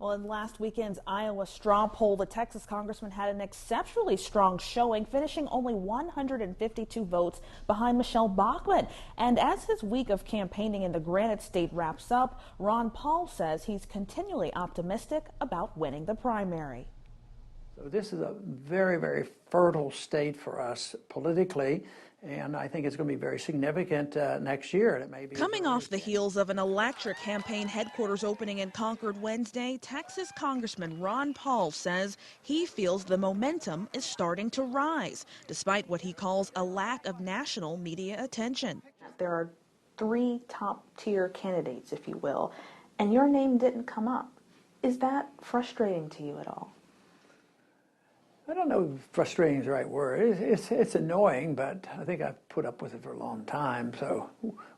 Well, in last weekend's Iowa straw poll, the Texas congressman had an exceptionally strong showing, finishing only 152 votes behind Michelle Bachmann. And as his week of campaigning in the Granite State wraps up, Ron Paul says he's continually optimistic about winning the primary. So this is a very, very fertile state for us politically, and I think it's going to be very significant next year. And it may be coming off the heels of an electric campaign headquarters opening in Concord Wednesday, Texas Congressman Ron Paul says he feels the momentum is starting to rise, despite what he calls a lack of national media attention. There are 3 top-tier candidates, if you will, and your name didn't come up. Is that frustrating to you at all? I don't know if frustrating is the right word. It's annoying, but I think I've put up with it for a long time. So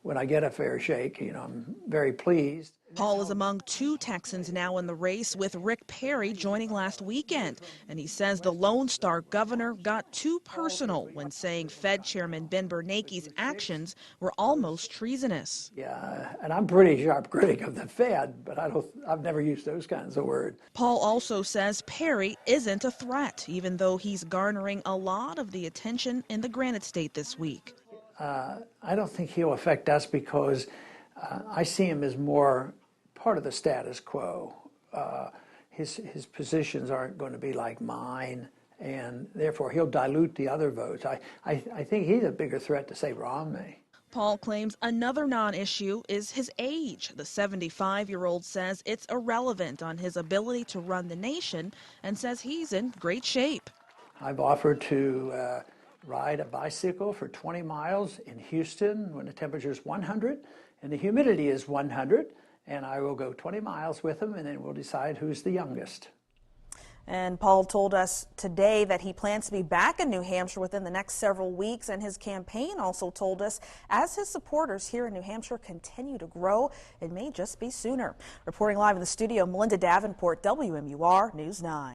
when I get a fair shake, I'm very pleased. Paul is among 2 Texans now in the race, with Rick Perry joining last weekend. And he says the Lone Star governor got too personal when saying Fed Chairman Ben Bernanke's actions were almost treasonous. Yeah, and I'm a pretty sharp critic of the Fed, but I've never used those kinds of words. Paul also says Perry isn't a threat, even though he's garnering a lot of the attention in the Granite State this week. I don't think he'll affect us because I see him as more part of the status quo. His positions aren't going to be like mine, and therefore he'll dilute the other votes. I think he's a bigger threat to, say, Romney. Paul claims another non-issue is his age. The 75-year-old says it's irrelevant on his ability to run the nation and says he's in great shape. I've offered to ride a bicycle for 20 miles in Houston when the temperature is 100 and the humidity is 100, and I will go 20 miles with him, and then we'll decide who's the youngest. And Paul told us today that he plans to be back in New Hampshire within the next several weeks, and his campaign also told us as his supporters here in New Hampshire continue to grow, it may just be sooner. Reporting live in the studio, Melinda Davenport, WMUR News 9.